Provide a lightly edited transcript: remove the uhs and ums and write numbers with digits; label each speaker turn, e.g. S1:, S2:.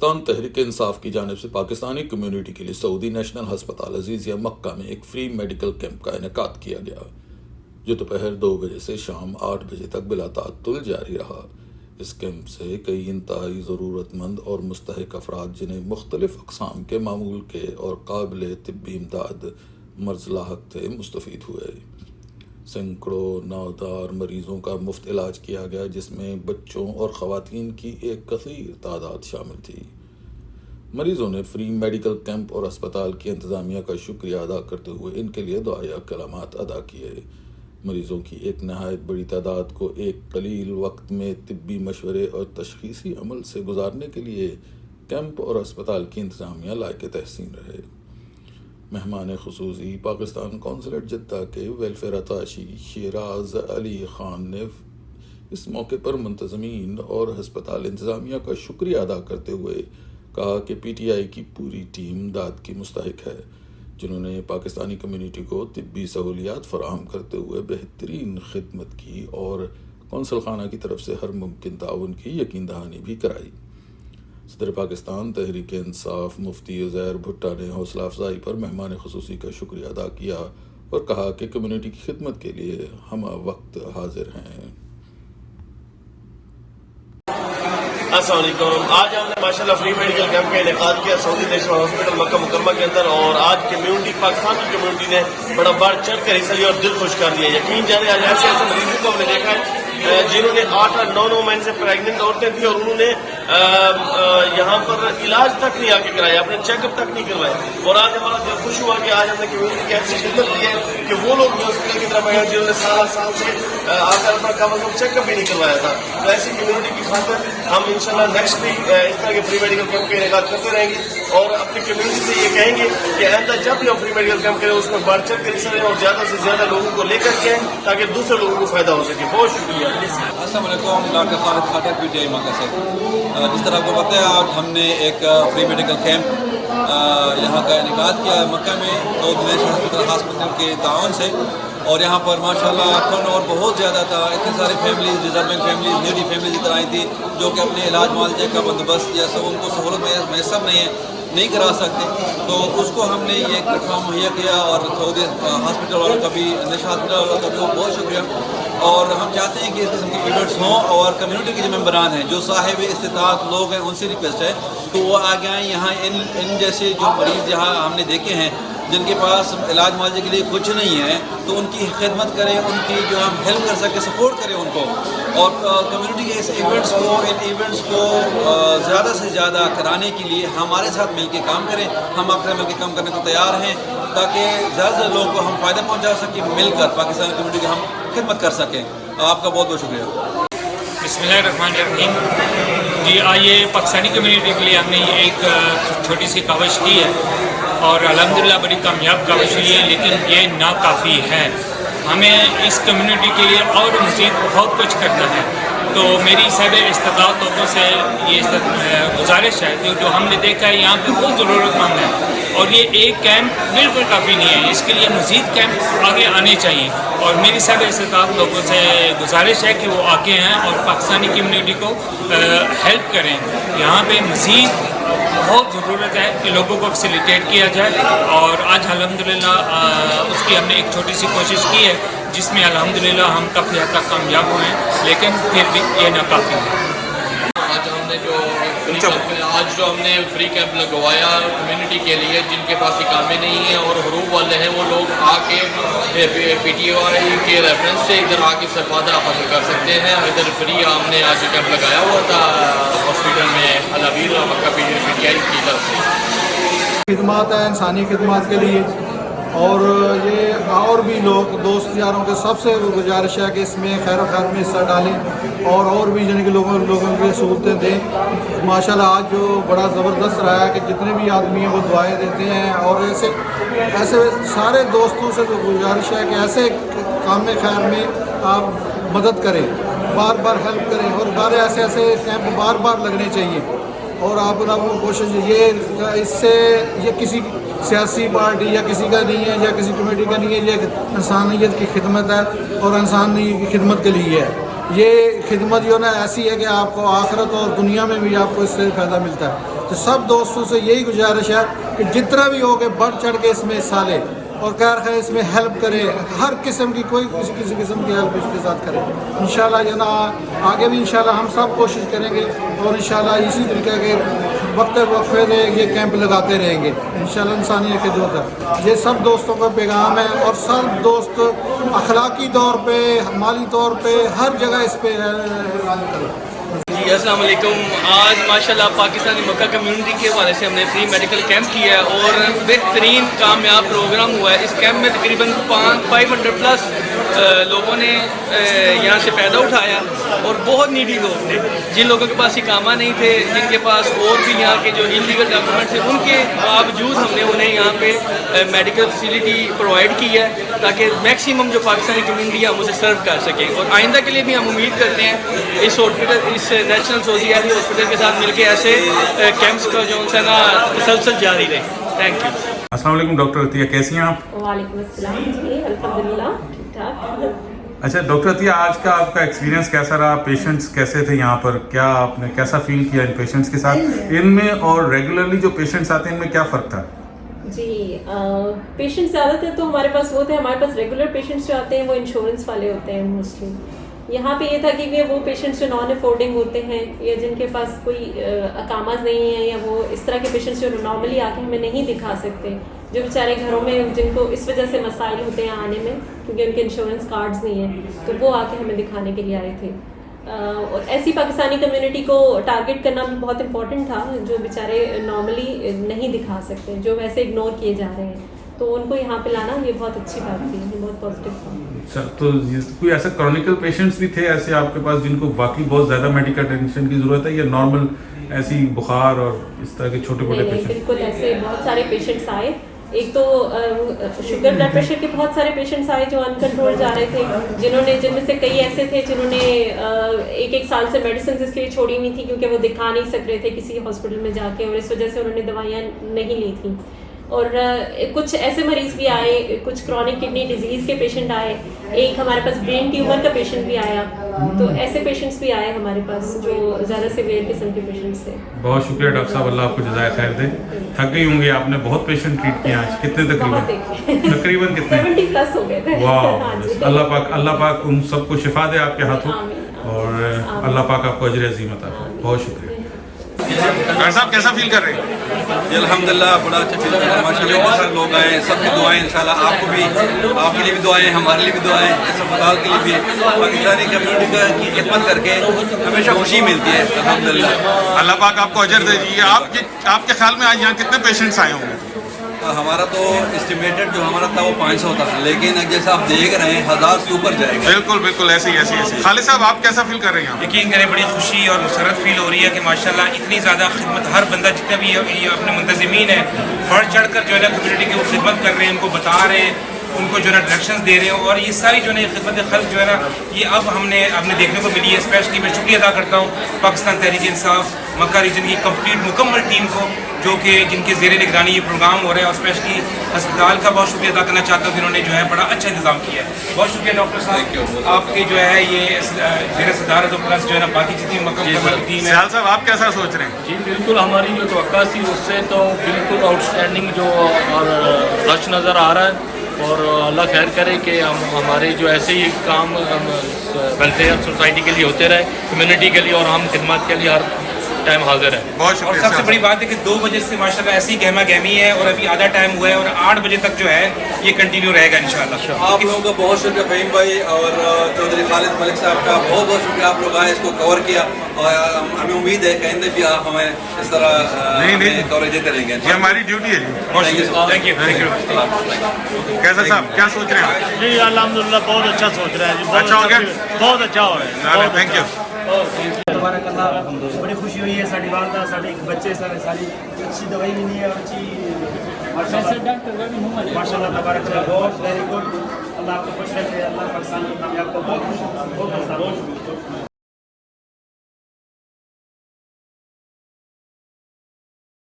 S1: پاکستان تحریک انصاف کی جانب سے پاکستانی کمیونٹی کے لیے سعودی نیشنل ہسپتال عزیزیہ مکہ میں ایک فری میڈیکل کیمپ کا انعقاد کیا گیا، جو دوپہر 2 بجے سے شام 8 بجے تک بلا تعطل جاری رہا۔ اس کیمپ سے کئی انتہائی ضرورت مند اور مستحق افراد، جنہیں مختلف اقسام کے معمول کے اور قابل طبی امداد مرض لاحق تھے، مستفید ہوئے۔ سینکڑوں نودار مریضوں کا مفت علاج کیا گیا، جس میں بچوں اور خواتین کی ایک کثیر تعداد شامل تھی۔ مریضوں نے فری میڈیکل کیمپ اور اسپتال کی انتظامیہ کا شکریہ ادا کرتے ہوئے ان کے لیے دعائیہ کلمات ادا کیے۔ مریضوں کی ایک نہایت بڑی تعداد کو ایک قلیل وقت میں طبی مشورے اور تشخیصی عمل سے گزارنے کے لیے کیمپ اور اسپتال کی انتظامیہ لائق تحسین رہے۔ مہمان خصوصی پاکستان قونصلیٹ جدہ کے ویلفیئر اتاشی شیراز علی خان نے اس موقع پر منتظمین اور ہسپتال انتظامیہ کا شکریہ ادا کرتے ہوئے کہا کہ پی ٹی آئی کی پوری ٹیم امداد کی مستحق ہے، جنہوں نے پاکستانی کمیونٹی کو طبی سہولیات فراہم کرتے ہوئے بہترین خدمت کی اور قونصل خانہ کی طرف سے ہر ممکن تعاون کی یقین دہانی بھی کرائی۔ صدر پاکستان تحریک انصاف مفتی عزیر بھٹا نے حوصلہ افزائی پر مہمان خصوصی کا شکریہ ادا کیا اور کہا کہ کمیونٹی کی خدمت کے لیے ہم وقت حاضر ہیں۔
S2: السلام علیکم۔ آج ہم نے ماشاءاللہ فری میڈیکل کیمپ کا انعقاد کیا سعودی نیشنل ہاسپٹل مکہ مکرمہ کے اندر، اور آج کمیونٹی پاکستان کی کمیونٹی نے بڑا بڑھ چڑھ کر حصہ لیا اور دل خوش کر دیا۔ یقین جانے آج ایسے ایسے مریضوں کو ہم نے دیکھا ہے جنہوں نے 8 اور 9 مہینے سے پریگننٹ عورتیں تھیں، اور انہوں نے یہاں پر علاج تک نہیں آ کے کرایا، اپنے چیک اپ تک نہیں کروائے، اور آج ہمارا دل خوش ہوا کہ آج ہم نے کمیونٹی کی ایسی خدمت کی ہے کہ وہ لوگ بھی ہاسپٹل کی طرف آئے جنہوں نے سال سے آ کر اپنا کم از کم چیک اپ بھی نہیں کروایا تھا۔ تو ایسی کمیونٹی کی خاطر ہم انشاءاللہ نیکسٹ بھی اس طرح کے فری میڈیکل کیمپ کا انعقاد کرتے رہیں گے، اور اپنی کمیونٹی سے یہ کہیں گے کہ آئندہ جب بھی ہم فری میڈیکل کیمپ کریں اس میں بڑھ چڑھ کر حصہ لیں اور زیادہ سے زیادہ لوگوں کو لے کر کے آئیں تاکہ دوسرے لوگوں کو فائدہ ہو سکے۔ بہت شکریہ۔
S3: السلام علیکم، ڈاکٹر خالد خاطر پی ٹی آئی مکہ سے۔ جس طرح آپ کو پتہ ہے، آج ہم نے ایک فری میڈیکل کیمپ یہاں کا انعقاد کیا مکہ میں سعودی نیشنل ہاسپٹل کے تعاون سے، اور یہاں پر ماشاءاللہ ٹرن اوور بہت زیادہ تھا۔ اتنی ساری families, deserving families, needy families ادھر آئی تھی جو کہ اپنے علاج معالجے کا بندوبست یا ان کو سہولت میسر نہیں کرا سکتے، تو اس کو ہم نے یہ ایک پلیٹ فارم مہیا کیا، اور سعودی ہاسپٹل والوں کا بھی، نیشنل ہاسپٹل والوں کا بھی بہت شکریہ۔ اور ہم چاہتے ہیں کہ اس قسم کی ایونٹس ہوں، اور کمیونٹی کے جو ممبران ہیں، جو صاحب استطاعت لوگ ہیں، ان سے ریکویسٹ ہے تو وہ آگے آئیں یہاں۔ ان جیسے جو مریض یہاں ہم نے دیکھے ہیں جن کے پاس علاج معالجے کے لیے کچھ نہیں ہے، تو ان کی خدمت کریں، ان کی جو ہم ہیلپ کر سکیں سپورٹ کریں ان کو، اور کمیونٹی کے اس ایونٹس کو زیادہ سے زیادہ کرانے کے لیے ہمارے ساتھ مل کے کام کریں۔ ہم آپ کے ساتھ مل کے کام کرنے کو تیار ہیں تاکہ زیادہ سے زیادہ لوگوں کو ہم فائدہ پہنچا سکیں، مل کر پاکستانی کمیونٹی کی ہم خدمت کر سکیں۔ آپ کا بہت بہت شکریہ۔
S4: بسم اللہ الرحمن الرحیم۔ جی، آئیے پاکستانی کمیونٹی کے لیے ہم نے ایک چھوٹی سی کاوش کی ہے، اور الحمدللہ بڑی کامیاب کاوش ہوئی ہے، لیکن یہ ناکافی ہے۔ ہمیں اس کمیونٹی کے لیے اور مزید بہت کچھ کرنا ہے۔ تو میری صاحب استطاعت لوگوں سے یہ گزارش ہے کہ جو ہم نے دیکھا ہے یہاں پہ بہت ضرورت مند ہے، اور یہ ایک کیمپ بالکل کافی نہیں ہے، اس کے لیے مزید کیمپ آگے آنے چاہیے، اور میری صاحب استطاعت لوگوں سے گزارش ہے کہ وہ آگے ہیں اور پاکستانی کمیونٹی کو ہیلپ کریں۔ یہاں پہ مزید بہت ضرورت ہے کہ لوگوں کو فیسیلیٹیٹ کیا جائے، اور آج الحمدللہ اس کی ہم نے ایک چھوٹی سی کوشش کی ہے جس میں الحمدللہ ہم کافی حد تک کامیاب ہوئے ہیں، لیکن پھر بھی یہ ناکافی ہے۔
S5: آج جو ہم نے فری کیمپ لگوایا کمیونٹی کے لیے جن کے پاس اقامے نہیں ہیں اور حروف والے ہیں، وہ لوگ آ کے پی ٹی آئی کے ریفرنس سے ادھر آ کے استفادہ حاصل کر سکتے ہیں۔ ادھر فری ہم نے آج کیمپ لگایا ہوا تھا ہاسپٹل میں العبیر مکہ پی ٹی آئی کی طرف سے۔
S6: خدمات ہیں انسانی خدمات کے لیے، اور یہ اور بھی لوگ دوست یاروں کے سب سے گزارش ہے کہ اس میں خیر و خیر میں حصہ ڈالیں، اور بھی جن کے لوگوں کی سہولتیں دیں۔ ماشاءاللہ آج جو بڑا زبردست رہا ہے کہ جتنے بھی آدمی ہیں وہ دعائیں دیتے ہیں، اور ایسے سارے دوستوں سے گزارش ہے کہ ایسے کام خیر میں آپ مدد کریں، بار بار ہیلپ کریں، اور ایسے کیمپ بار بار لگنے چاہیے۔ اور آپ کوشش یہ کسی سیاسی پارٹی یا کسی کا نہیں ہے یا کسی کمیٹی کا نہیں ہے، یہ انسانیت کی خدمت ہے اور انسانی کی خدمت کے لیے ہے۔ یہ خدمت جو ہے نا ایسی ہے کہ آپ کو آخرت اور دنیا میں بھی آپ کو اس سے فائدہ ملتا ہے. تو سب دوستوں سے یہی گزارش ہے کہ جتنا بھی ہو کہ بڑھ چڑھ کے اس میں حصہ لے اور خیر اس میں ہیلپ کرے, ہر قسم کی کوئی کسی قسم کی ہیلپ اس کے ساتھ کرے. انشاءاللہ جو نا آگے بھی انشاءاللہ ہم سب کوشش کریں گے اور انشاءاللہ اسی طریقے کے وقت وقفے سے یہ کیمپ لگاتے رہیں گے. انشاءاللہ انسانی خدمت ہے, یہ سب دوستوں کا پیغام ہے اور سب دوست اخلاقی طور پہ, مالی طور پہ, ہر جگہ اس پہ اعلان کریں.
S5: جی السلام علیکم. آج ماشاءاللہ پاکستانی مکہ کمیونٹی کے حوالے سے ہم نے فری میڈیکل کیمپ کیا ہے اور بہترین کامیاب پروگرام ہوا ہے. اس کیمپ میں تقریباً 500 پلس لوگوں نے یہاں سے فائدہ اٹھایا اور بہت نیڈی لوگ تھے جن لوگوں کے پاس اقامہ نہیں تھے, جن کے پاس اور بھی یہاں کے جو انلیگل ڈاکومنٹس ہیں, ان کے باوجود ہم نے انہیں یہاں پہ میڈیکل فیسلٹی پرووائڈ کی ہے تاکہ میکسیمم جو پاکستانی کمیونٹی ہے ہم اسے سرو کر سکیں. اور آئندہ کے لیے بھی ہم امید کرتے ہیں اس ہاسپٹل, اس نیشنل سعودی عربی ہاسپٹل کے ساتھ مل کے ایسے کیمپس کا جو ہے نا تسلسل جاری رہے. Thank you.
S7: السلام علیکم ڈاکٹر عطیہ, کیسی ہیں آپ؟
S8: وعلیکم السلام. جی الحمدللہ ٹھیک ٹھاک.
S7: اچھا ڈاکٹر عطیہ, آج کا آپ کا ایکسپیرینس کیسا رہا؟ پیشنٹس کیسے تھے یہاں پر؟ کیا آپ نے کیسا فیل کیا ان پیشنٹس کے ساتھ؟ ان میں اور ریگولرلی جو پیشنٹس آتے ہیں ان میں کیا فرق تھا؟
S8: جی پیشنٹس زیادہ تر تو ہمارے پاس وہ تھے, ہمارے پاس ریگولر پیشنٹس جو آتے ہیں وہ انشورنس والے ہوتے ہیں موسٹلی. یہاں پہ یہ تھا کہ وہ پیشنٹس جو نان افورڈنگ ہوتے ہیں یا جن کے پاس کوئی اقامات نہیں ہیں, یا وہ اس طرح کے پیشنٹس جو نارملی آ کے ہمیں نہیں دکھا سکتے, جو بیچارے گھروں میں جن کو اس وجہ سے مسائل ہوتے ہیں آنے میں کیونکہ ان کے انشورنس کارڈز نہیں ہیں, تو وہ آ کے ہمیں دکھانے کے لیے آئے تھے. اور ایسی پاکستانی کمیونٹی کو ٹارگٹ کرنا بھی بہت امپورٹنٹ تھا جو بیچارے نارملی نہیں دکھا سکتے, جو ویسے اگنور کیے جا رہے ہیں, تو ان کو یہاں پہ لانا یہ بہت اچھی بات تھی, یہ بہت پازیٹیو تھا.
S7: اچھا, تو کوئی ایسے کرونیکل پیشنٹس بھی تھے ایسے آپ کے پاس جن کو واقعی بہت زیادہ میڈیکل اٹینشن کی ضرورت ہے, یا نارمل ایسی بخار اور اس طرح کے چھوٹے موٹے پیشنٹ؟
S8: بالکل ایسے بہت سارے پیشنٹس آئے. ایک تو شوگر بلڈ پریشر کے بہت سارے پیشنٹس آئے جو ان کنٹرول جا رہے تھے, جن میں سے کئی ایسے تھے جنہوں نے 1 سال سے میڈیسنز اس لیے چھوڑی ہوئی تھی کیونکہ وہ دکھا نہیں سک رہے تھے کسی ہاسپٹل میں جا کے, اور اس وجہ سے انہوں نے دوائیاں نہیں لی تھیں. اور کچھ ایسے مریض بھی آئے, کچھ کرونک کڈنی ڈیزیز کے پیشنٹ آئے, ایک ہمارے پاس برین ٹیومر کا پیشنٹ بھی آیا. تو ایسے پیشنٹس بھی آئے ہمارے پاس جو زیادہ سیویئر قسم کے پیشنٹس تھے.
S7: بہت شکریہ ڈاکٹر صاحب, اللہ آپ کو جزائے خیر دے. تھک گئی ہوں گی, آپ نے بہت پیشنٹ ٹریٹ کیا آج. کتنے تقریباً کتنے؟
S8: 70 پلس ہو گئے تھے.
S7: واہ, اللہ پاک ان سب کو شفا دے آپ کے ہاتھوں, اور اللہ پاک آپ کو اجر عظیم عطا فرمائے. بہت شکریہ. ڈاکٹر صاحب کیسا فیل کر رہے ہیں؟
S3: جی الحمدللہ بڑا اچھا فیل کر رہا ہے ماشاء اللہ. بہت سارے لوگ آئے ہیں, سب کی دعائیں انشاءاللہ آپ کو بھی, آپ کے لیے بھی دعائیں, ہمارے لیے بھی دعائیں, اس اسپتال کے لیے بھی. پاکستانی کمیونٹی کی خدمت کر کے ہمیشہ خوشی ملتی ہے الحمدللہ.
S7: اللہ پاک آپ کو اجر دے. جی آپ کے خیال میں آج یہاں کتنے پیشنٹس آئے ہوں گے؟
S3: ہمارا تو اسٹیمیٹڈ جو ہمارا تھا وہ 500 تھا, لیکن جیسا آپ دیکھ رہے ہیں 1000 سے اوپر جائے گا.
S7: بالکل ایسے ہی. خالد صاحب آپ کیسا فیل کر رہے ہیں؟
S9: یقین کریں بڑی خوشی اور مسرت فیل ہو رہی ہے کہ ماشاءاللہ اتنی زیادہ خدمت, ہر بندہ جتنا بھی اپنے منتظمین ہے بڑھ چڑھ کر جو ہے نا کمیونٹی کی وہ خدمت کر رہے ہیں, ان کو بتا رہے ہیں, ان کو جو ہے نا ڈائریکشنز دے رہے ہیں. اور یہ ساری جو ہے خدمت خلق جو ہے نا یہ اب ہمیں دیکھنے کو ملی ہے. اسپیشلی میں شکریہ ادا کرتا ہوں پاکستان تحریک انصاف مکہ ریجن کی کمپلیٹ مکمل ٹیم کو جو کہ جن کے زیر نگرانی یہ پروگرام ہو رہا ہے, اور اسپیشلی ہسپتال کا بہت شکریہ ادا کرنا چاہتا ہوں کہ انہوں نے جو ہے بڑا اچھا انتظام کیا ہے. بہت شکریہ ڈاکٹر صاحب آپ کے جو ہے یہ زیر صدارت اور پلس جو ہے نا باقی جتنی مکمل ٹیم ہے.
S7: سیال صاحب آپ کیسا سوچ رہے ہیں؟
S10: جی بالکل ہماری جو توقع تھی اس سے تو بالکل آؤٹ اسٹینڈنگ جو اور رش نظر آ رہا ہے, اور اللہ خیر کرے کہ ہمارے جو ایسے ہی کام ویلفیئر سوسائٹی کے لیے ہوتے رہے, کمیونٹی کے لیے, اور ہم خدمات کے لیے ہر ٹائم حاضر ہے.
S7: بہت
S9: اور
S7: شکریہ.
S9: سب سے بڑی بات ہے کہ 2 بجے سے ماشاءاللہ ایسی گہما گہمی ہے, اور ابھی آدھا ٹائم ہوا ہے, اور 8 بجے تک جو ہے یہ کنٹینیو رہے گا انشاءاللہ.
S3: آپ لوگوں کا بہت شکریہ فہیم بھائی اور چودھری خالد ملک صاحب کا بہت شکریہ. آپ لوگ آئے, اس کو کور کیا, اور ہمیں امید ہے کہ آئندہ بھی آپ ہمیں اس طرح کوریج دیتے رہیں گے.
S7: یہ ہماری ڈیوٹی ہے. جی
S9: بہت شکریہ. Thank you.
S7: کیسا صاحب کیا سوچ رہے ہیں؟
S10: جی الحمدللہ بہت اچھا سوچ رہے ہیں.
S7: اچھا ہو گیا,
S10: بہت اچھا ہو رہا ہے.
S7: Thank you.
S11: تبارک اللہ, بڑی خوشی ہوئی ہے. ساری والدہ, سارے بچے, ساری اچھی دوائی ملی ہے اور اچھی ماشاء اللہ تبارک اللہ, بہت ویری گڈ. اللہ آپ کو خوش رکھے, اللہ پاکستان کی کامیاب کو بہت خوش.